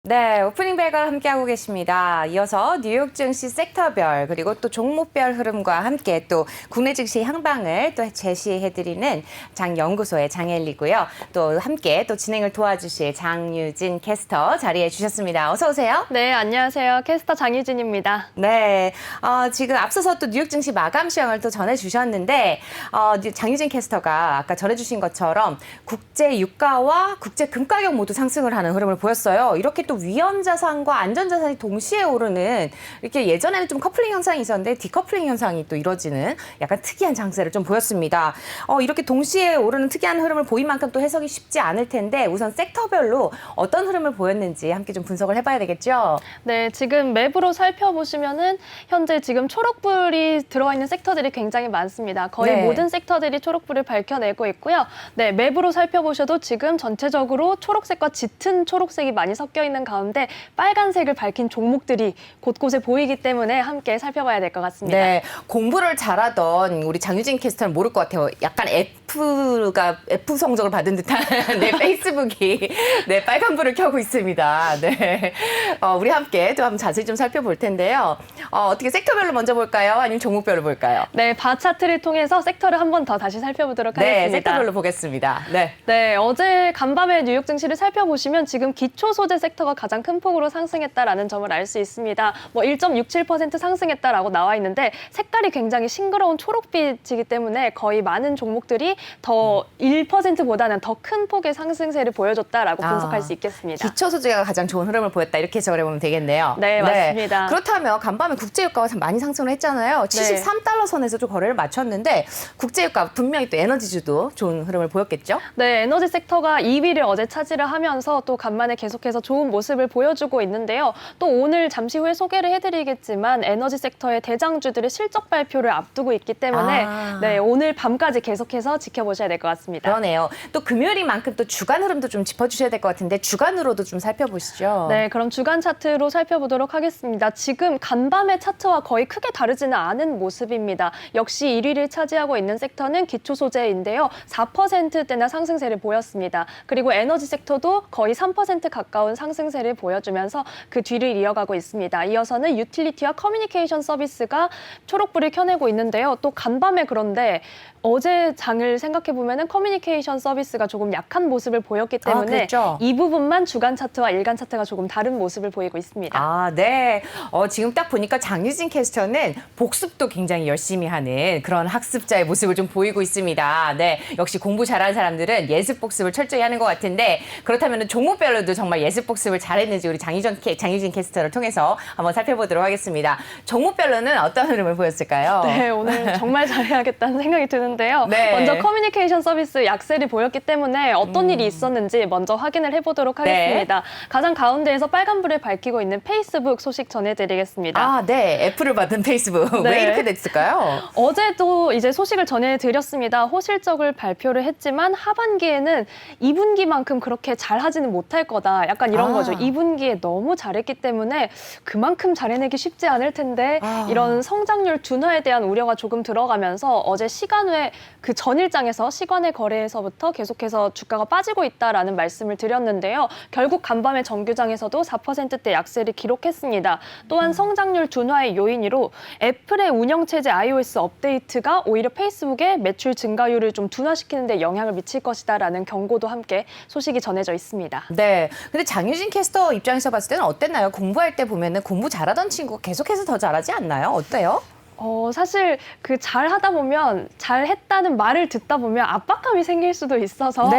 네, 오프닝 벨과 함께하고 계십니다. 이어서 뉴욕 증시 섹터별 그리고 또 종목별 흐름과 함께 또 국내 증시 향방을 또 제시해드리는 장연구소의 장엘리고요. 또 함께 또 진행을 도와주실 장유진 캐스터 자리해 주셨습니다. 어서 오세요. 네, 안녕하세요. 캐스터 장유진입니다. 네, 지금 앞서서 또 뉴욕 증시 마감 시황을 또 전해주셨는데 장유진 캐스터가 아까 전해주신 것처럼 국제 유가와 국제 금 가격 모두 상승을 하는 흐름을 보였어요. 이렇게 또 위험 자산과 안전 자산이 동시에 오르는 이렇게 예전에는 좀 커플링 현상이 있었는데 디커플링 현상이 또 이뤄지는 약간 특이한 장세를 좀 보였습니다. 이렇게 동시에 오르는 특이한 흐름을 보인 만큼 또 해석이 쉽지 않을 텐데 우선 섹터별로 어떤 흐름을 보였는지 함께 좀 분석을 해봐야 되겠죠? 네, 지금 맵으로 살펴보시면은 현재 지금 초록불이 들어와 있는 섹터들이 굉장히 많습니다. 거의 네. 모든 섹터들이 초록불을 밝혀내고 있고요. 네, 맵으로 살펴보셔도 지금 전체적으로 초록색과 짙은 초록색이 많이 섞여 있는 가운데 빨간색을 밝힌 종목들이 곳곳에 보이기 때문에 함께 살펴봐야 될 것 같습니다. 네, 공부를 잘하던 우리 장유진 캐스터는 모를 것 같아요. 약간 F 성적을 받은 듯한 네, 페이스북이 네, 빨간불을 켜고 있습니다. 네, 우리 함께 또 한번 자세히 좀 살펴볼 텐데요. 어떻게 섹터별로 먼저 볼까요? 아니면 종목별로 볼까요? 네, 바 차트를 통해서 섹터를 한 번 더 다시 살펴보도록 네, 하겠습니다. 섹터별로 보겠습니다. 네. 네, 어제 간밤에 뉴욕 증시를 살펴보시면 지금 기초 소재 섹터가 가장 큰 폭으로 상승했다라는 점을 알 수 있습니다. 1.67% 상승했다라고 나와 있는데 색깔이 굉장히 싱그러운 초록빛이기 때문에 거의 많은 종목들이 더 1%보다는 더 큰 폭의 상승세를 보여줬다라고 분석할 수 있겠습니다. 기초 소재가 가장 좋은 흐름을 보였다 이렇게 해석을 해보면 되겠네요. 네, 맞습니다. 그렇다면 간밤에 국제유가가 많이 상승을 했잖아요. 73달러 선에서 좀 거래를 마쳤는데 국제유가 분명히 또 에너지주도 좋은 흐름을 보였겠죠? 네, 에너지 섹터가 2위를 어제 차지를 하면서 또 간만에 계속해서 좋은 모습을 보여주고 있는데요. 또 오늘 잠시 후에 소개를 해드리겠지만 에너지 섹터의 대장주들의 실적 발표를 앞두고 있기 때문에 네, 오늘 밤까지 계속해서 지켜보셔야 될 것 같습니다. 그러네요. 또 금요일인 만큼 또 주간 흐름도 좀 짚어주셔야 될 것 같은데 주간으로도 좀 살펴보시죠. 네, 그럼 주간 차트로 살펴보도록 하겠습니다. 지금 간밤의 차트와 거의 크게 다르지는 않은 모습입니다. 역시 1위를 차지하고 있는 섹터는 기초 소재인데요. 4%대나 상승세를 보였습니다. 그리고 에너지 섹터도 거의 3% 가까운 상승세를 보여주면서 그 뒤를 이어가고 있습니다. 이어서는 유틸리티와 커뮤니케이션 서비스가 초록불을 켜내고 있는데요. 또 간밤에 그런데 어제 장을 생각해보면 커뮤니케이션 서비스가 조금 약한 모습을 보였기 때문에 이 부분만 주간 차트와 일간 차트가 조금 다른 모습을 보이고 있습니다. 네. 지금 딱 보니까 장유진 캐스터는 복습도 굉장히 열심히 하는 그런 학습자의 모습을 좀 보이고 있습니다. 네. 역시 공부 잘하는 사람들은 예습 복습을 철저히 하는 것 같은데 그렇다면 종목별로도 정말 예습 복습을 잘했는지 우리 장유진 캐스터를 통해서 한번 살펴보도록 하겠습니다. 종목별로는 어떤 흐름을 보였을까요? 네, 오늘 정말 잘해야겠다는 생각이 드는데요. 네. 먼저 커뮤니케이션 서비스 약세를 보였기 때문에 어떤 일이 있었는지 먼저 확인을 해보도록 하겠습니다. 네. 가장 가운데에서 빨간불을 밝히고 있는 페이스북 소식 전해드리겠습니다. 네. 애플을 받은 페이스북. 네. 왜 이렇게 됐을까요? 어제도 이제 소식을 전해드렸습니다. 호실적을 발표를 했지만 하반기에는 2분기만큼 그렇게 잘하지는 못할 거다. 약간 이런 거죠. 2분기에 너무 잘했기 때문에 그만큼 잘해내기 쉽지 않을 텐데 이런 성장률 둔화에 대한 우려가 조금 들어가면서 어제 시간외 그 전일장에서 시간외 거래에서부터 계속해서 주가가 빠지고 있다라는 말씀을 드렸는데요. 결국 간밤에 정규장에서도 4%대 약세를 기록했습니다. 또한 성장률 둔화의 요인으로 애플의 운영체제 iOS 업데이트가 오히려 페이스북의 매출 증가율을 좀 둔화시키는 데 영향을 미칠 것이다라는 경고도 함께 소식이 전해져 있습니다. 네. 근데 장유진 캐스터 입장에서 봤을 때는 어땠나요? 공부할 때 보면은 공부 잘하던 친구가 계속해서 더 잘하지 않나요? 어때요? 사실 그 잘하다 보면 잘했다는 말을 듣다 보면 압박감이 생길 수도 있어서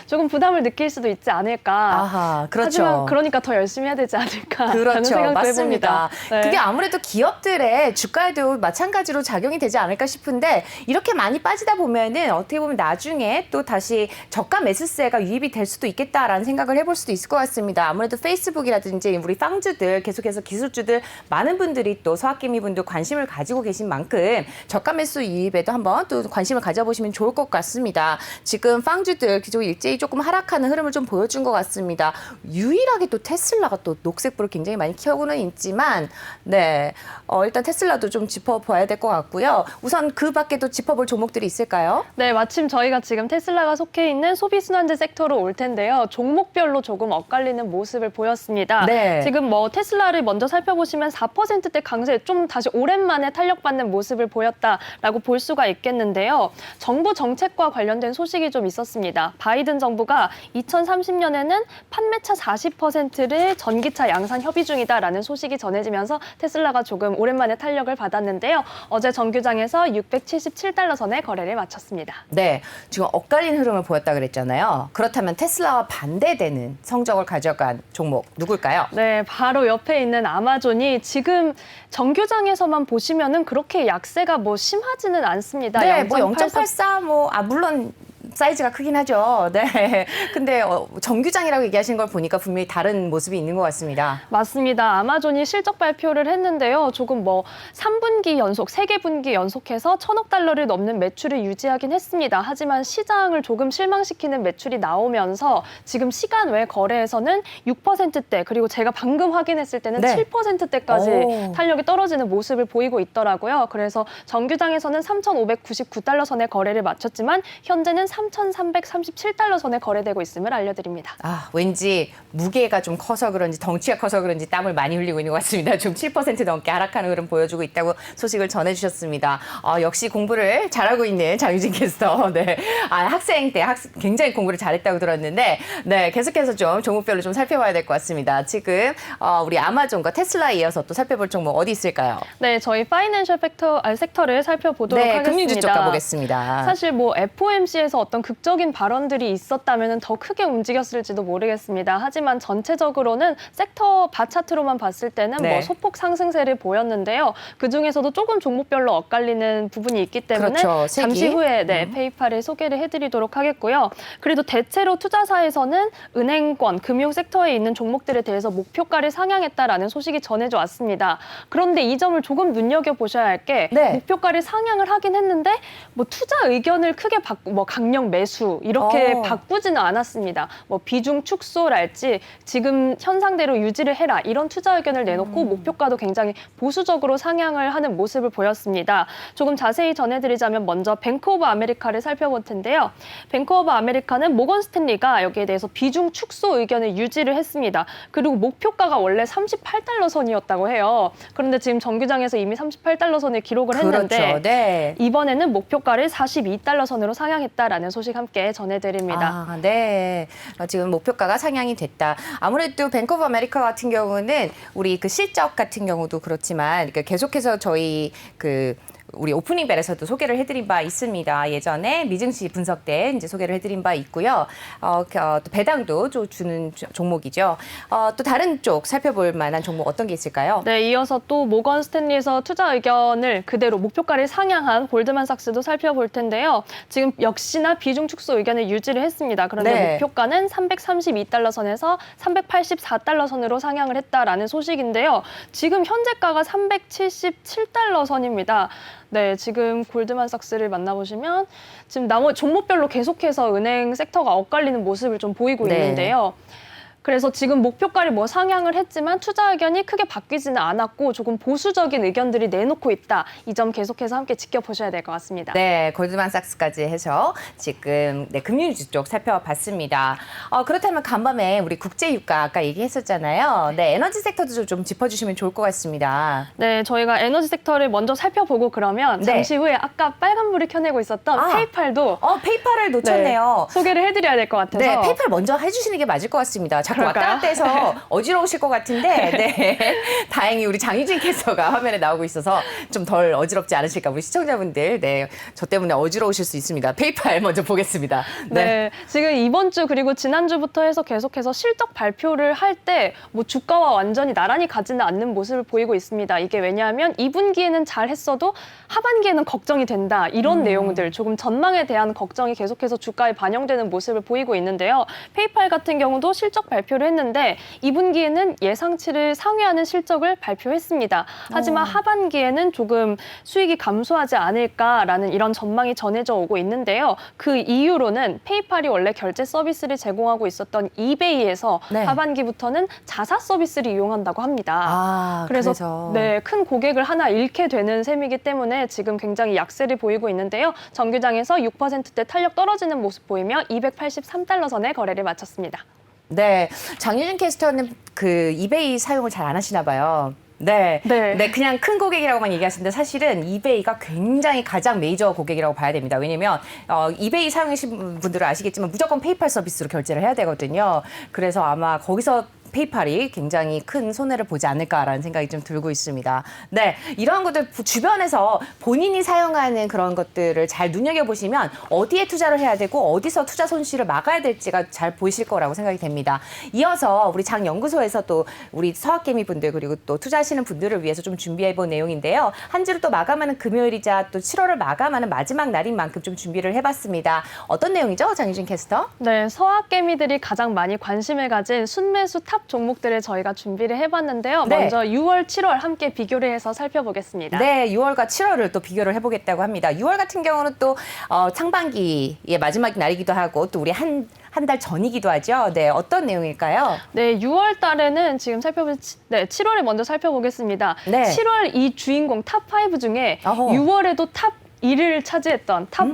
조금 부담을 느낄 수도 있지 않을까. 그렇죠. 하지만 그러니까 더 열심히 해야 되지 않을까. 그렇죠. 맞습니다. 네. 그게 아무래도 기업들의 주가에도 마찬가지로 작용이 되지 않을까 싶은데 이렇게 많이 빠지다 보면은 어떻게 보면 나중에 또 다시 저가 매수세가 유입이 될 수도 있겠다라는 생각을 해볼 수도 있을 것 같습니다. 아무래도 페이스북이라든지 우리 빵주들 계속해서 기술주들 많은 분들이 또 서학개미 분도 관심을 가지고 계시죠. 계신 만큼 저가 매수 이입에도 한번 또 관심을 가져보시면 좋을 것 같습니다. 지금 빵주들 기존 일제히 조금 하락하는 흐름을 좀 보여준 것 같습니다. 유일하게 또 테슬라가 또 녹색불을 굉장히 많이 켜고는 있지만, 네, 일단 테슬라도 좀 짚어봐야 될 것 같고요. 우선 그 밖에 또 짚어볼 종목들이 있을까요? 네, 마침 저희가 지금 테슬라가 속해 있는 소비순환재 섹터로 올 텐데요. 종목별로 조금 엇갈리는 모습을 보였습니다. 네. 지금 뭐 테슬라를 먼저 살펴보시면 4%대 강세, 좀 다시 오랜만에 탄력받는 모습을 보였다라고 볼 수가 있겠는데요. 정부 정책과 관련된 소식이 좀 있었습니다. 바이든 정부가 2030년에는 판매차 40%를 전기차 양산 협의 중이다라는 소식이 전해지면서 테슬라가 조금 오랜만에 탄력을 받았는데요. 어제 정규장에서 677달러 선에 거래를 마쳤습니다. 네, 지금 엇갈린 흐름을 보였다 그랬잖아요. 그렇다면 테슬라와 반대되는 성적을 가져간 종목 누굴까요? 네, 바로 옆에 있는 아마존이 지금 정규장에서만 보시면은 그렇게 약세가 뭐 심하지는 않습니다. 네, 뭐 0.84, 물론 사이즈가 크긴 하죠. 네. 근데 정규장이라고 얘기하시는 걸 보니까 분명히 다른 모습이 있는 것 같습니다. 맞습니다. 아마존이 실적 발표를 했는데요. 조금 뭐 3분기 연속, 3개 분기 연속해서 1,000억 달러를 넘는 매출을 유지하긴 했습니다. 하지만 시장을 조금 실망시키는 매출이 나오면서 지금 시간 외 거래에서는 6%대, 그리고 제가 방금 확인했을 때는 네. 7%대까지 탄력이 떨어지는 모습을 보이고 있더라고요. 그래서 정규장에서는 3,599달러 선에 거래를 마쳤지만 현재는 3,337달러 선에 거래되고 있음을 알려드립니다. 왠지 무게가 좀 커서 그런지 덩치가 커서 그런지 땀을 많이 흘리고 있는 것 같습니다. 좀 7% 넘게 하락하는 흐름 보여주고 있다고 소식을 전해주셨습니다. 역시 공부를 잘하고 있는 장유진 캐스터. 네. 학생 때 굉장히 공부를 잘했다고 들었는데, 네, 계속해서 좀 종목별로 좀 살펴봐야 될 것 같습니다. 지금 우리 아마존과 테슬라에 이어서 또 살펴볼 종목 어디 있을까요? 네, 저희 파이낸셜 섹터를 살펴보도록 하겠습니다. 금융주 쪽 가보겠습니다. 사실 뭐 FOMC에서 어떤 극적인 발언들이 있었다면 더 크게 움직였을지도 모르겠습니다. 하지만 전체적으로는 섹터 바 차트로만 봤을 때는 네. 뭐 소폭 상승세를 보였는데요. 그중에서도 조금 종목별로 엇갈리는 부분이 있기 때문에 그렇죠. 잠시 후에 페이팔을 소개를 해드리도록 하겠고요. 그래도 대체로 투자사에서는 은행권, 금융 섹터에 있는 종목들에 대해서 목표가를 상향했다라는 소식이 전해져 왔습니다. 그런데 이 점을 조금 눈여겨보셔야 할 게 네. 목표가를 상향을 하긴 했는데 뭐 투자 의견을 크게 강력 매수 이렇게 바꾸지는 않았습니다. 뭐 비중 축소랄지 지금 현상대로 유지를 해라 이런 투자 의견을 내놓고 목표가도 굉장히 보수적으로 상향을 하는 모습을 보였습니다. 조금 자세히 전해드리자면 먼저 뱅크 오브 아메리카를 살펴볼 텐데요. 뱅크 오브 아메리카는 모건 스탠리가 여기에 대해서 비중 축소 의견을 유지를 했습니다. 그리고 목표가가 원래 38달러 선이었다고 해요. 그런데 지금 정규장에서 이미 38달러 선을 기록을 했는데 그렇죠. 네. 이번에는 목표가를 42달러 선으로 상향했다라는 소식 함께 전해드립니다. 네. 지금 목표가가 상향이 됐다. 아무래도 뱅크 오브 아메리카 같은 경우는 우리 그 실적 같은 경우도 그렇지만 계속해서 저희 우리 오프닝 벨에서도 소개를 해드린 바 있습니다. 예전에 미증시 분석 때 이제 소개를 해드린 바 있고요. 또 배당도 주는 종목이죠. 또 다른 쪽 살펴볼 만한 종목 어떤 게 있을까요? 네, 이어서 또 모건 스탠리에서 투자 의견을 그대로 목표가를 상향한 골드만삭스도 살펴볼 텐데요. 지금 역시나 비중 축소 의견을 유지를 했습니다. 그런데 네. 목표가는 332달러 선에서 384달러 선으로 상향을 했다라는 소식인데요. 지금 현재가가 377달러 선입니다. 네, 지금 골드만삭스를 만나보시면 지금 나머지 종목별로 계속해서 은행 섹터가 엇갈리는 모습을 좀 보이고 네. 있는데요. 그래서 지금 목표가를 뭐 상향을 했지만 투자 의견이 크게 바뀌지는 않았고 조금 보수적인 의견들이 내놓고 있다. 이 점 계속해서 함께 지켜보셔야 될 것 같습니다. 네, 골드만삭스까지 해서 지금 금융주 쪽 살펴봤습니다. 그렇다면 간밤에 우리 국제유가 아까 얘기했었잖아요. 네, 에너지 섹터도 좀 짚어주시면 좋을 것 같습니다. 네, 저희가 에너지 섹터를 먼저 살펴보고 그러면 잠시 후에 아까 빨간불을 켜내고 있었던 페이팔도 페이팔을 놓쳤네요. 소개를 해드려야 될 것 같아서. 네, 페이팔 먼저 해주시는 게 맞을 것 같습니다. 자꾸 왔다 그럴까요? 갔다 해서 어지러우실 것 같은데 네. 다행히 우리 장유진 캐스터가 화면에 나오고 있어서 좀 덜 어지럽지 않으실까. 우리 시청자분들 네, 저 때문에 어지러우실 수 있습니다. 페이팔 먼저 보겠습니다. 네, 지금 이번 주 그리고 지난주부터 해서 계속해서 실적 발표를 할 때 뭐 주가와 완전히 나란히 가지는 않는 모습을 보이고 있습니다. 이게 왜냐하면 2분기에는 잘 했어도 하반기에는 걱정이 된다. 이런 내용들, 조금 전망에 대한 걱정이 계속해서 주가에 반영되는 모습을 보이고 있는데요. 페이팔 같은 경우도 실적 발표 발표를 했는데 2분기에는 예상치를 상회하는 실적을 발표했습니다. 하지만 하반기에는 조금 수익이 감소하지 않을까라는 이런 전망이 전해져 오고 있는데요. 그 이유로는 페이팔이 원래 결제 서비스를 제공하고 있었던 이베이에서 네. 하반기부터는 자사 서비스를 이용한다고 합니다. 그래서. 네, 큰 고객을 하나 잃게 되는 셈이기 때문에 지금 굉장히 약세를 보이고 있는데요. 정규장에서 6%대 탄력 떨어지는 모습 보이며 283달러 선에 거래를 마쳤습니다. 네, 장유진 캐스터는 그 이베이 사용을 잘 안 하시나 봐요. 네. 네. 그냥 큰 고객이라고만 얘기하시는데 사실은 이베이가 굉장히 가장 메이저 고객이라고 봐야 됩니다. 왜냐면 이베이 사용하신 분들은 아시겠지만 무조건 페이팔 서비스로 결제를 해야 되거든요. 그래서 아마 거기서 페이팔이 굉장히 큰 손해를 보지 않을까라는 생각이 좀 들고 있습니다. 네, 이런 것들 주변에서 본인이 사용하는 그런 것들을 잘 눈여겨보시면 어디에 투자를 해야 되고 어디서 투자 손실을 막아야 될지가 잘 보이실 거라고 생각이 됩니다. 이어서 우리 장 연구소에서 또 우리 서학개미 분들 그리고 또 투자하시는 분들을 위해서 좀 준비해본 내용인데요. 한 주를 또 마감하는 금요일이자 또 7월을 마감하는 마지막 날인 만큼 좀 준비를 해봤습니다. 어떤 내용이죠, 장유진 캐스터? 네, 서학개미들이 가장 많이 관심을 가진 순매수 탑 종목들을 저희가 준비를 해봤는데요. 네. 먼저 6월, 7월 함께 비교를 해서 살펴보겠습니다. 네, 6월과 7월을 또 비교를 해보겠다고 합니다. 6월 같은 경우는 또 상반기의 마지막 날이기도 하고 또 우리 한 달 전이기도 하죠. 네, 어떤 내용일까요? 네, 6월 달에는 지금 7월에 먼저 살펴보겠습니다. 네. 7월 이 주인공 탑 5 중에 어허. 6월에도 탑 1을 차지했던 탑 1,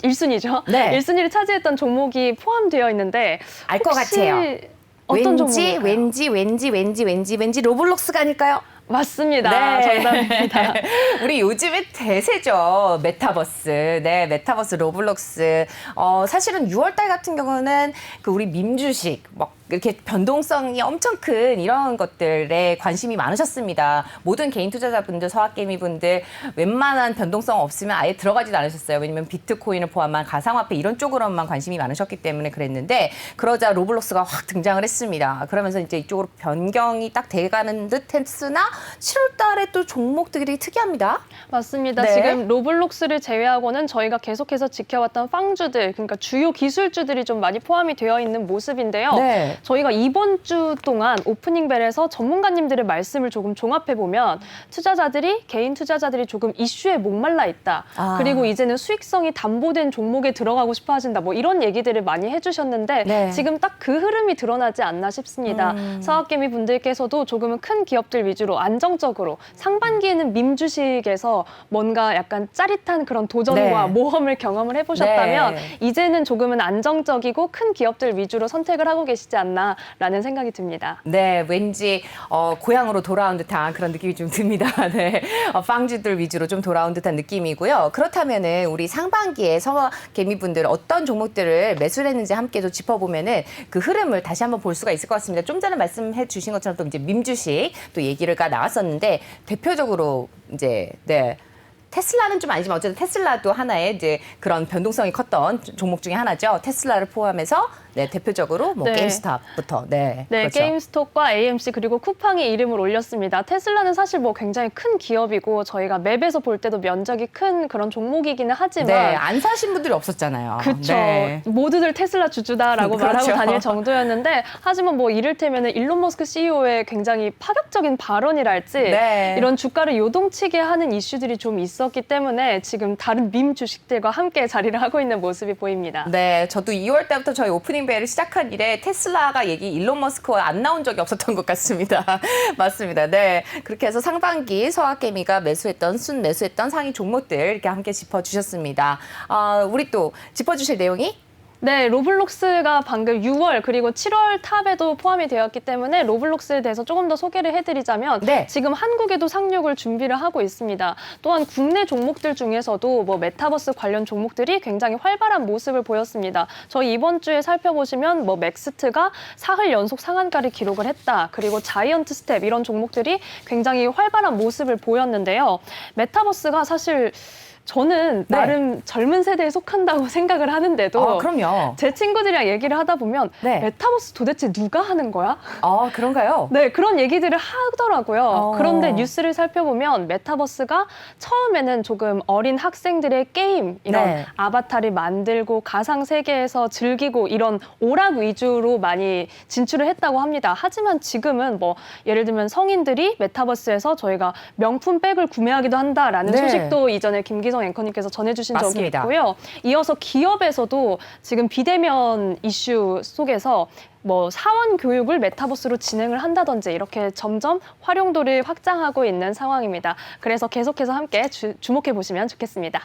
1순위죠. 네. 1순위를 차지했던 종목이 포함되어 있는데 알 것 같아요. 어떤 왠지, 종목일까요? 왠지 로블록스가 아닐까요? 맞습니다. 네. 정답입니다. 우리 요즘에 대세죠. 메타버스. 네, 메타버스 로블록스. 사실은 6월달 같은 경우는 그 우리 밈주식, 막 이렇게 변동성이 엄청 큰 이런 것들에 관심이 많으셨습니다. 모든 개인 투자자분들, 서학개미분들 웬만한 변동성 없으면 아예 들어가지도 않으셨어요. 왜냐면 비트코인을 포함한 가상화폐 이런 쪽으로만 관심이 많으셨기 때문에 그랬는데 그러자 로블록스가 확 등장을 했습니다. 그러면서 이제 이쪽으로 변경이 딱 돼가는 듯 했으나 7월 달에 또 종목들이 특이합니다. 맞습니다. 네. 지금 로블록스를 제외하고는 저희가 계속해서 지켜왔던 빵주들, 그러니까 주요 기술주들이 좀 많이 포함이 되어 있는 모습인데요. 네. 저희가 이번 주 동안 오프닝벨에서 전문가님들의 말씀을 조금 종합해보면 개인 투자자들이 조금 이슈에 목말라 있다. 그리고 이제는 수익성이 담보된 종목에 들어가고 싶어 하신다. 뭐 이런 얘기들을 많이 해주셨는데 네. 지금 딱 그 흐름이 드러나지 않나 싶습니다. 서학개미 분들께서도 조금은 큰 기업들 위주로 안정적으로 상반기에는 밈주식에서 뭔가 약간 짜릿한 그런 도전과 네. 모험을 경험을 해보셨다면 네. 이제는 조금은 안정적이고 큰 기업들 위주로 선택을 하고 계시지 않나라는 생각이 듭니다. 네, 왠지 고향으로 돌아온 듯한 그런 느낌이 좀 듭니다. 네, 빵주들 위주로 좀 돌아온 듯한 느낌이고요. 그렇다면은 우리 상반기에 서개미분들 어떤 종목들을 매수를 했는지 함께 좀 짚어보면은 그 흐름을 다시 한번 볼 수가 있을 것 같습니다. 좀 전에 말씀해 주신 것처럼 또 이제 밈주식 또 얘기가 나왔었는데 대표적으로 이제 테슬라는 좀 아니지만 어쨌든 테슬라도 하나의 이제 그런 변동성이 컸던 종목 중에 하나죠. 테슬라를 포함해서 대표적으로 뭐 네. 게임스탑부터 네, 그렇죠. 게임스톱과 AMC 그리고 쿠팡이 이름을 올렸습니다. 테슬라는 사실 뭐 굉장히 큰 기업이고 저희가 맵에서 볼 때도 면적이 큰 그런 종목이기는 하지만 네, 안 사신 분들이 없었잖아요. 그렇죠. 네. 모두들 테슬라 주주다라고 그렇죠. 말하고 다닐 정도였는데 하지만 뭐 이를테면 일론 머스크 CEO의 굉장히 파격적인 발언이랄지 네. 이런 주가를 요동치게 하는 이슈들이 좀 있었기 때문에 지금 다른 밈 주식들과 함께 자리를 하고 있는 모습이 보입니다. 네, 저도 2월 달부터 저희 오프닝 벨을 시작한 이래 테슬라가 일론 머스크와 안 나온 적이 없었던 것 같습니다. 맞습니다. 네, 그렇게 해서 상반기 서학개미가 매수했던 상위 종목들 이렇게 함께 짚어주셨습니다. 우리 또 짚어주실 내용이? 네, 로블록스가 방금 6월 그리고 7월 탑에도 포함이 되었기 때문에 로블록스에 대해서 조금 더 소개를 해드리자면 네. 지금 한국에도 상륙을 준비를 하고 있습니다. 또한 국내 종목들 중에서도 뭐 메타버스 관련 종목들이 굉장히 활발한 모습을 보였습니다. 저희 이번 주에 살펴보시면 뭐 맥스트가 4흘 연속 상한가를 기록을 했다. 그리고 자이언트 스텝 이런 종목들이 굉장히 활발한 모습을 보였는데요. 메타버스가 사실 저는 네. 나름 젊은 세대에 속한다고 생각을 하는데도 그럼요. 제 친구들이랑 얘기를 하다 보면 네. 메타버스 도대체 누가 하는 거야? 그런가요? 네, 그런 얘기들을 하더라고요. 그런데 뉴스를 살펴보면 메타버스가 처음에는 조금 어린 학생들의 게임, 이런 네. 아바타를 만들고 가상 세계에서 즐기고 이런 오락 위주로 많이 진출을 했다고 합니다. 하지만 지금은 뭐 예를 들면 성인들이 메타버스에서 저희가 명품 백을 구매하기도 한다라는 네. 소식도 이전에 김기성 앵커님께서 전해주신 맞습니다. 적이 있고요. 이어서 기업에서도 지금 비대면 이슈 속에서 뭐 사원 교육을 메타버스로 진행을 한다든지 이렇게 점점 활용도를 확장하고 있는 상황입니다. 그래서 계속해서 함께 주목해 보시면 좋겠습니다.